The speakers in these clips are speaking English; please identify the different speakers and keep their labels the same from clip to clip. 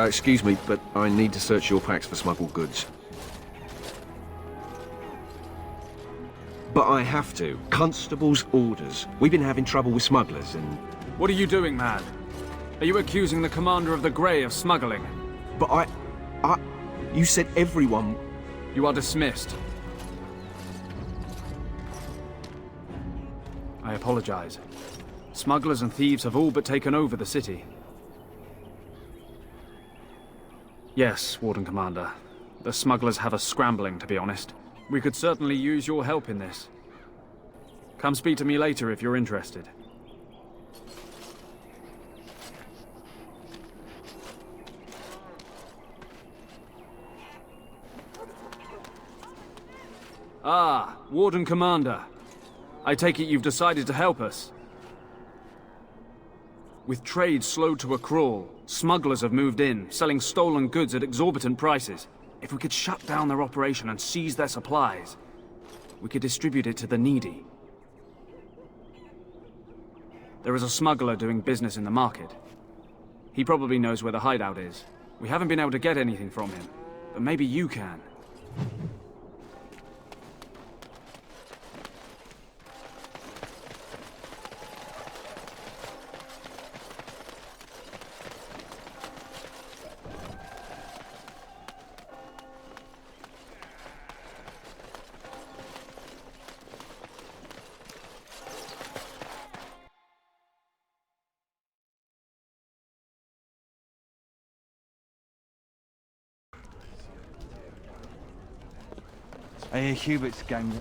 Speaker 1: Excuse me, but I need to search your packs for smuggled goods. But I have to. Constable's orders. We've been having trouble with smugglers and...
Speaker 2: What are you doing, man? Are you accusing the commander of the Grey of smuggling?
Speaker 1: But You said everyone...
Speaker 2: You are dismissed. I apologize. Smugglers and thieves have all but taken over the city. Yes, Warden Commander. The smugglers have us scrambling, to be honest. We could certainly use your help in this. Come speak to me later if you're interested. Ah, Warden Commander. I take it you've decided to help us. With trade slowed to a crawl, smugglers have moved in, selling stolen goods at exorbitant prices. If we could shut down their operation and seize their supplies, we could distribute it to the needy. There is a smuggler doing business in the market. He probably knows where the hideout is. We haven't been able to get anything from him, but maybe you can.
Speaker 3: I hear Hubert's gang.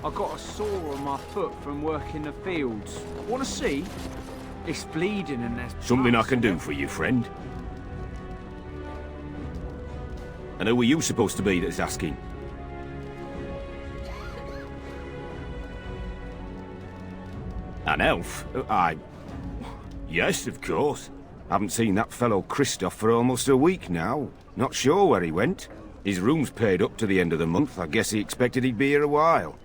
Speaker 4: I got a sore on my foot from working the fields. Want to see? It's bleeding and there's...
Speaker 5: Something I can do for you, friend. And who are you supposed to be that's asking? An elf? Yes, of course. Haven't seen that fellow Christoph for almost a week now. Not sure where he went. His room's paid up to the end of the month. I guess he expected he'd be here a while.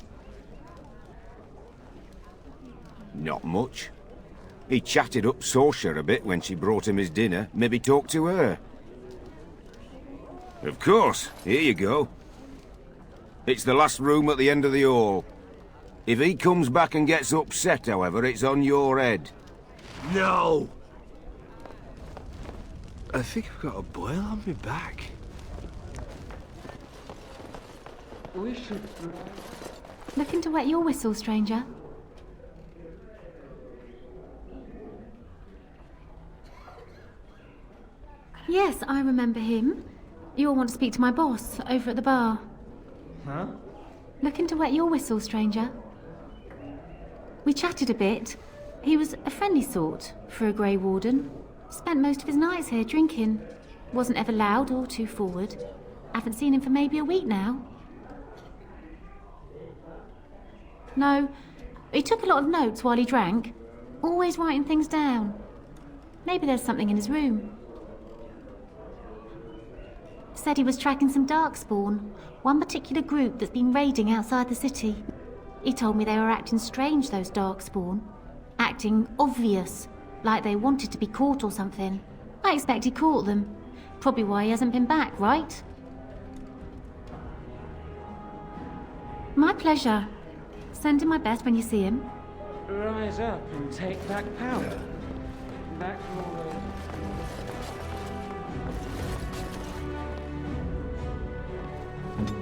Speaker 5: Not much. He chatted up Sorsha a bit when she brought him his dinner. Maybe talked to her. Of course. Here you go. It's the last room at the end of the hall. If he comes back and gets upset, however, it's on your head.
Speaker 1: No! I think I've got a boil on my back.
Speaker 6: Looking to wet your whistle, stranger? Yes, I remember him. You all want to speak to my boss, over at the bar.
Speaker 4: Huh?
Speaker 6: Looking to wet your whistle, stranger? We chatted a bit. He was a friendly sort, for a Grey Warden. Spent most of his nights here drinking. Wasn't ever loud or too forward. Haven't seen him for maybe a week now. No, he took a lot of notes while he drank. Always writing things down. Maybe there's something in his room. Said he was tracking some Darkspawn, one particular group that's been raiding outside the city. He told me they were acting strange, those Darkspawn. Acting obvious, like they wanted to be caught or something. I expect he caught them. Probably why he hasn't been back, right? My pleasure. Send him my best when you see him.
Speaker 4: Rise up and take back power. Back forward.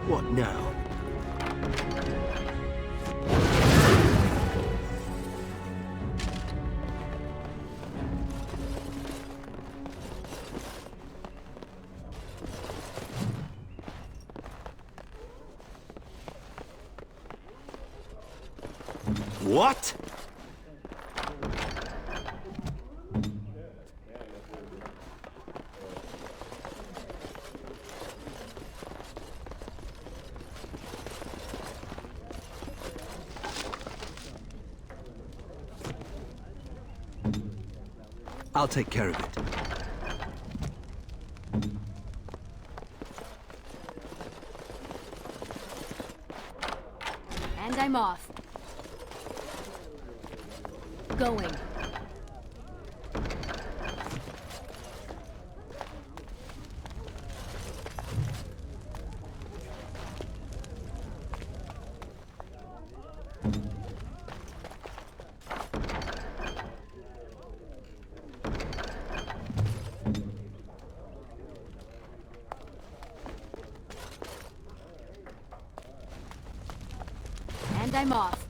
Speaker 1: What now? What? I'll take care of it.
Speaker 7: I'm off. Going. And I'm off.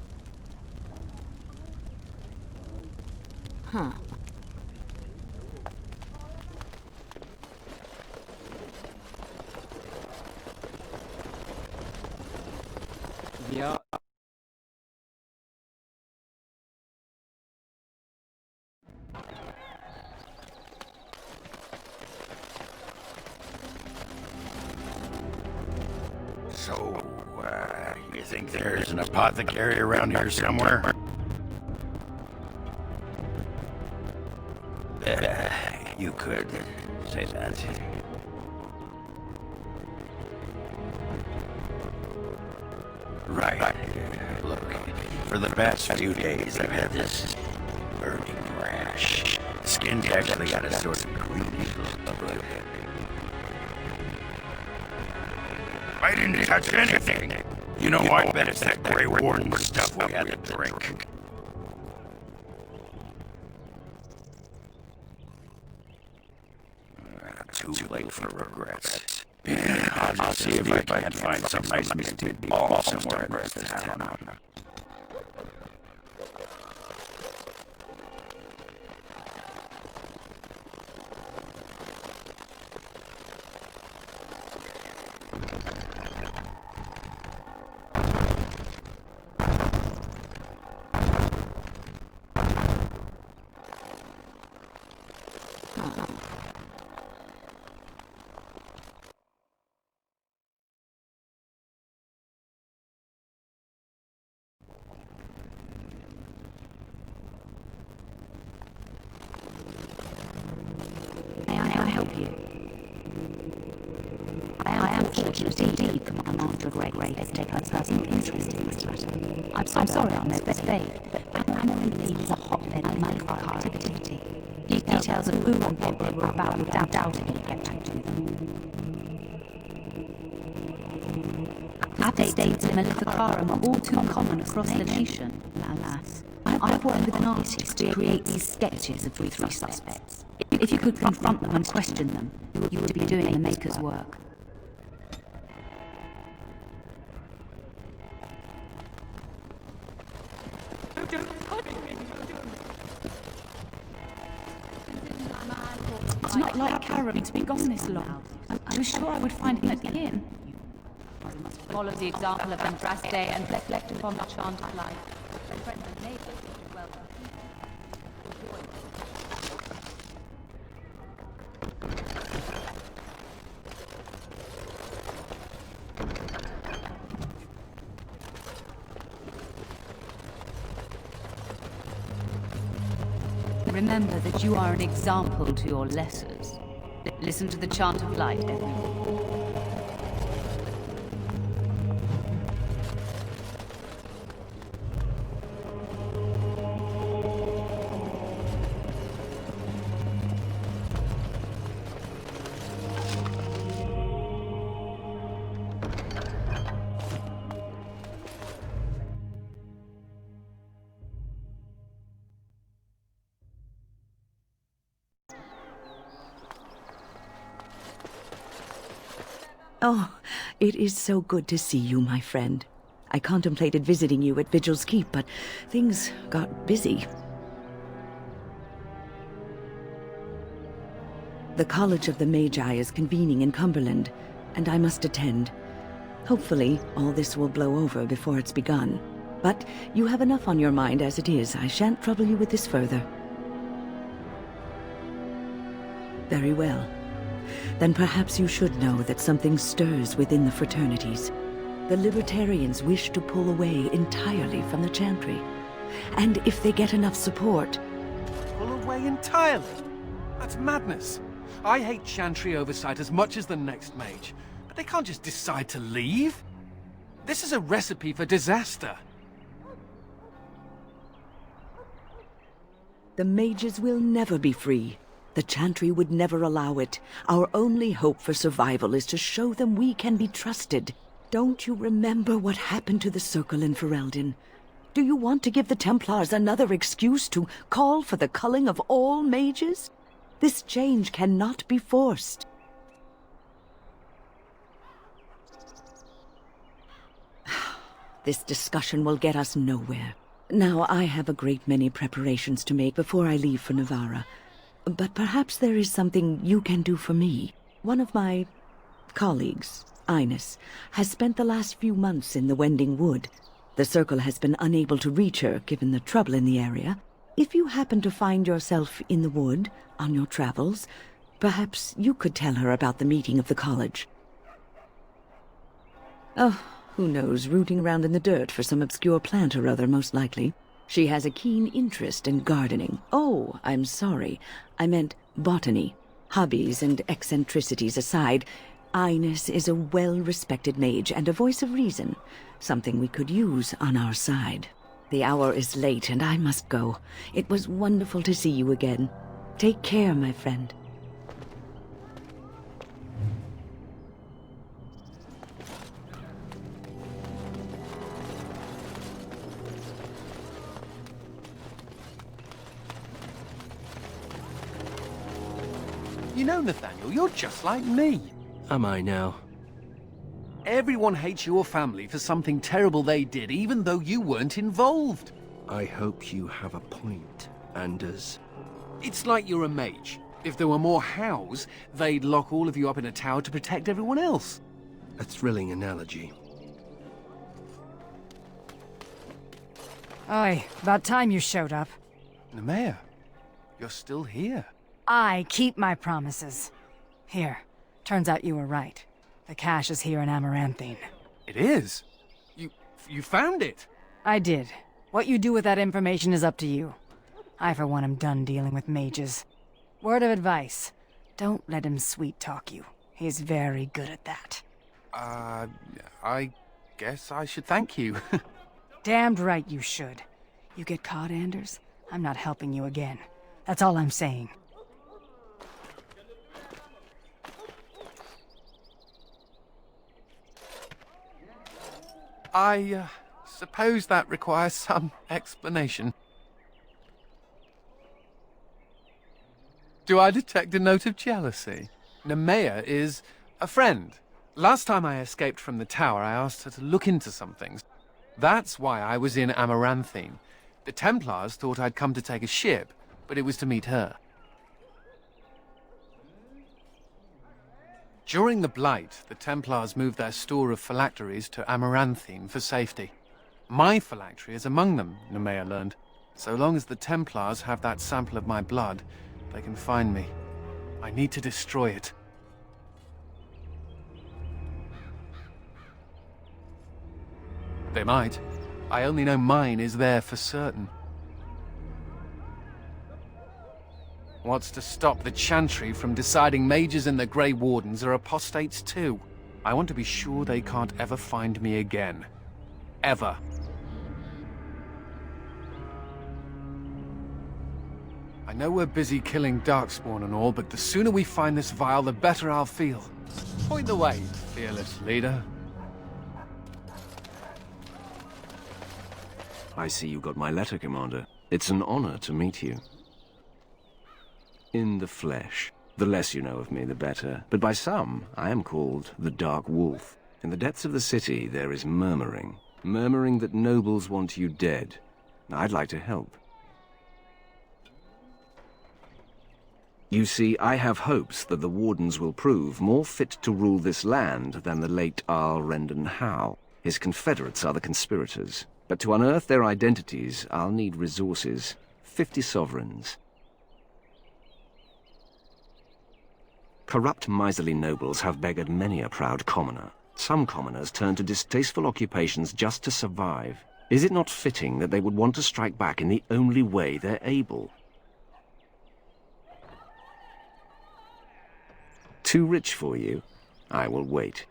Speaker 7: Huh.
Speaker 4: Yeah.
Speaker 8: So, you think there's an apothecary around here somewhere? You could say that. Right. Look, for the past few days I've had this burning rash. Skin's actually got a sort of greeny look. I didn't touch anything. You know, I bet it's that Grey Warden stuff we had to drink. Too late for regrets. Yeah, I'll just see if I can find some nice minted ball somewhere in this town.
Speaker 9: Indeed, Commander Gray has taken a personal interest in this matter. I'm sorry I'm misbehaved, but Amelie is a hotbed of manifold activity. Details of who and what they were about without doubting you get back to them. Updates in Maleficarum are all too common across the nation, alas. I've worked with an artist to create these sketches of the three suspects. If you could confront them and question them, you would be doing the maker's work. It's not like Karen to be gone this long. I was sure I would find him at the inn. You must follow the example of Andraste and reflect upon the chant of life. Friends and neighbors would welcome. Remember that you are an example to your lessers. Listen to the chant of light, everyone.
Speaker 10: Oh, it is so good to see you, my friend. I contemplated visiting you at Vigil's Keep, but things got busy. The College of the Magi is convening in Cumberland, and I must attend. Hopefully, all this will blow over before it's begun. But you have enough on your mind as it is. I shan't trouble you with this further. Very well. Then perhaps you should know that something stirs within the fraternities. The Libertarians wish to pull away entirely from the Chantry. And if they get enough support...
Speaker 1: Pull away entirely? That's madness. I hate Chantry oversight as much as the next mage, but they can't just decide to leave. This is a recipe for disaster.
Speaker 10: The mages will never be free. The Chantry would never allow it. Our only hope for survival is to show them we can be trusted. Don't you remember what happened to the Circle in Ferelden? Do you want to give the Templars another excuse to call for the culling of all mages? This change cannot be forced. This discussion will get us nowhere. Now, I have a great many preparations to make before I leave for Navarra. But perhaps there is something you can do for me. One of my colleagues, Ines, has spent the last few months in the Wending Wood. The Circle has been unable to reach her, given the trouble in the area. If you happen to find yourself in the wood on your travels, perhaps you could tell her about the meeting of the college. Oh, who knows, rooting around in the dirt for some obscure plant or other, most likely. She has a keen interest in gardening. Oh, I'm sorry. I meant botany. Hobbies and eccentricities aside, Ines is a well-respected mage and a voice of reason, something we could use on our side. The hour is late and I must go. It was wonderful to see you again. Take care, my friend.
Speaker 1: You know, Nathaniel, you're just like me.
Speaker 11: Am I now?
Speaker 1: Everyone hates your family for something terrible they did, even though you weren't involved.
Speaker 11: I hope you have a point, Anders.
Speaker 1: It's like you're a mage. If there were more hows, they'd lock all of you up in a tower to protect everyone else.
Speaker 11: A thrilling analogy.
Speaker 12: Aye, about time you showed up.
Speaker 1: Nemea, you're still here.
Speaker 12: I keep my promises. Here, turns out you were right. The cache is here in Amaranthine.
Speaker 1: It is? You found it?
Speaker 12: I did. What you do with that information is up to you. I, for one, am done dealing with mages. Word of advice. Don't let him sweet-talk you. He's very good at that.
Speaker 1: I guess I should thank you.
Speaker 12: Damned right you should. You get caught, Anders, I'm not helping you again. That's all I'm saying.
Speaker 1: I suppose that requires some explanation. Do I detect a note of jealousy? Nemea is a friend. Last time I escaped from the tower, I asked her to look into some things. That's why I was in Amaranthine. The Templars thought I'd come to take a ship, but it was to meet her. During the Blight, the Templars moved their store of phylacteries to Amaranthine for safety. My phylactery is among them, Nemea learned. So long as the Templars have that sample of my blood, they can find me. I need to destroy it. They might. I only know mine is there for certain. What's to stop the Chantry from deciding mages and the Grey Wardens are apostates too? I want to be sure they can't ever find me again. Ever. I know we're busy killing Darkspawn and all, but the sooner we find this vial, the better I'll feel. Point the way, fearless leader.
Speaker 11: I see you got my letter, Commander. It's an honor to meet you. In the flesh. The less you know of me, the better. But by some, I am called the Dark Wolf. In the depths of the city, there is murmuring. Murmuring that nobles want you dead. I'd like to help. You see, I have hopes that the Wardens will prove more fit to rule this land than the late Arl Rendon Howe. His confederates are the conspirators. But to unearth their identities, I'll need resources. 50 sovereigns. Corrupt, miserly nobles have beggared many a proud commoner. Some commoners turn to distasteful occupations just to survive. Is it not fitting that they would want to strike back in the only way they're able? Too rich for you? I will wait.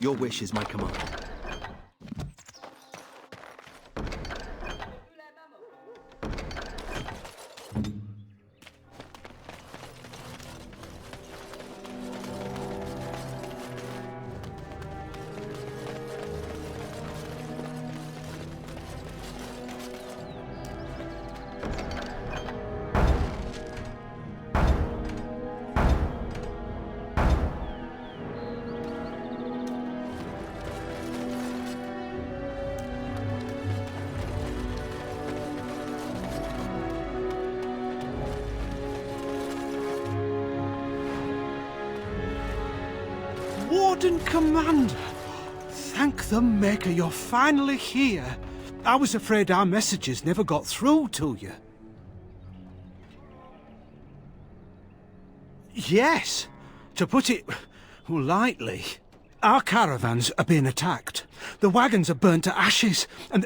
Speaker 13: Your wish is my command.
Speaker 14: Warden Commander! Thank the Maker you're finally here. I was afraid our messages never got through to you. Yes, to put it lightly, our caravans are being attacked. The wagons are burnt to ashes, and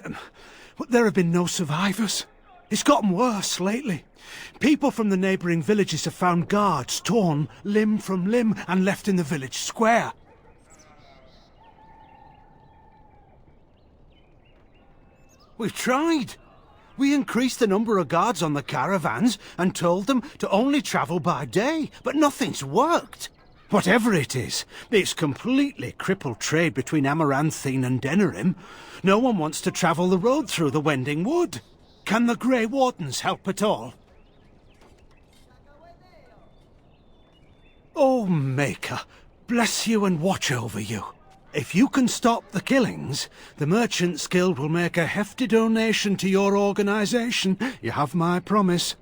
Speaker 14: there have been no survivors. It's gotten worse lately. People from the neighbouring villages have found guards torn limb from limb and left in the village square. We've tried. We increased the number of guards on the caravans and told them to only travel by day, but nothing's worked. Whatever it is, it's completely crippled trade between Amaranthine and Denerim. No one wants to travel the road through the Wending Wood. Can the Grey Wardens help at all? Oh, Maker, bless you and watch over you. If you can stop the killings, the Merchants Guild will make a hefty donation to your organisation. You have my promise.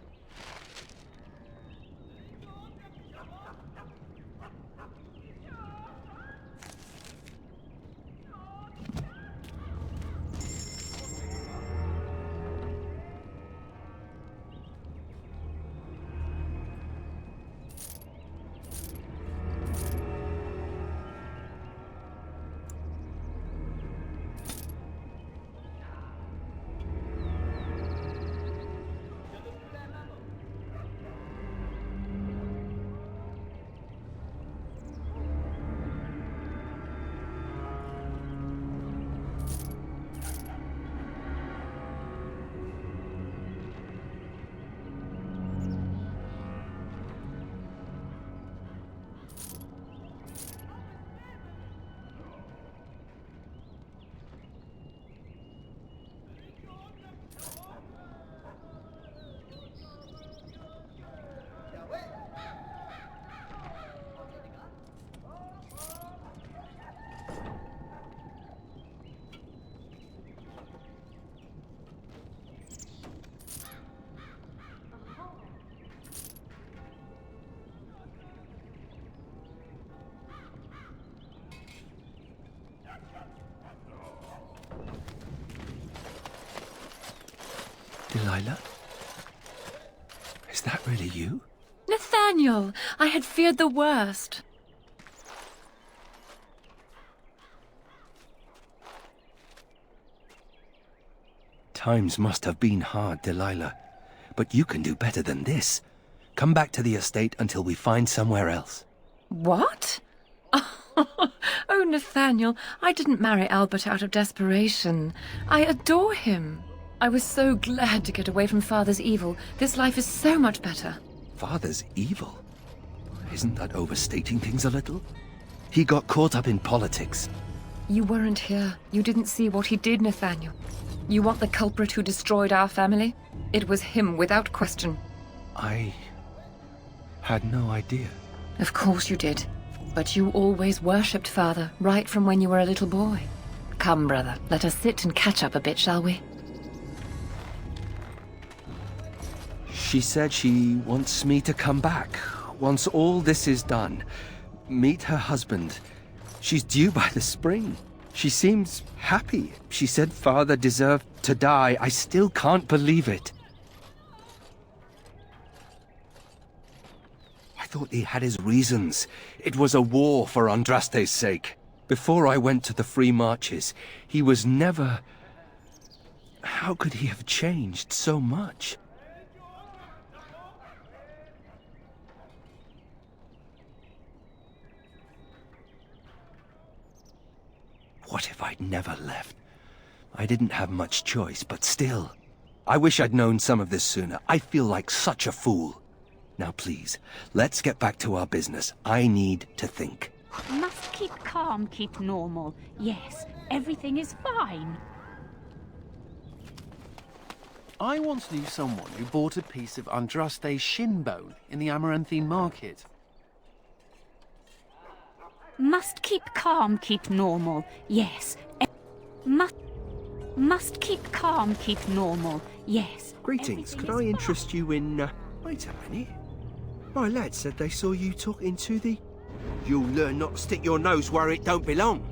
Speaker 13: Delilah? Is that really you?
Speaker 15: Nathaniel! I had feared the worst.
Speaker 13: Times must have been hard, Delilah. But you can do better than this. Come back to the estate until we find somewhere else.
Speaker 15: What? Oh, Nathaniel, I didn't marry Albert out of desperation. I adore him. I was so glad to get away from Father's evil. This life is so much better.
Speaker 13: Father's evil? Isn't that overstating things a little? He got caught up in politics.
Speaker 15: You weren't here. You didn't see what he did, Nathaniel. You want the culprit who destroyed our family? It was him, without question.
Speaker 13: I had no idea.
Speaker 15: Of course you did. But you always worshipped Father, right from when you were a little boy. Come, brother, let us sit and catch up a bit, shall we?
Speaker 13: She said she wants me to come back, once all this is done. Meet her husband. She's due by the spring. She seems happy. She said Father deserved to die. I still can't believe it. I thought he had his reasons. It was a war for Andraste's sake. Before I went to the Free Marches, he was never... How could he have changed so much? What if I'd never left? I didn't have much choice, but still. I wish I'd known some of this sooner. I feel like such a fool. Now please, let's get back to our business. I need to think.
Speaker 9: Must keep calm, keep normal. Yes, everything is fine.
Speaker 1: I once knew someone who bought a piece of Andraste's shin bone in the Amaranthine market.
Speaker 9: Must keep calm, keep normal. Yes. Must keep calm, keep normal. Yes.
Speaker 13: Greetings, could I interest you in... Wait a minute. My lad said they saw you talking to the... You'll learn not to stick your nose where it don't belong.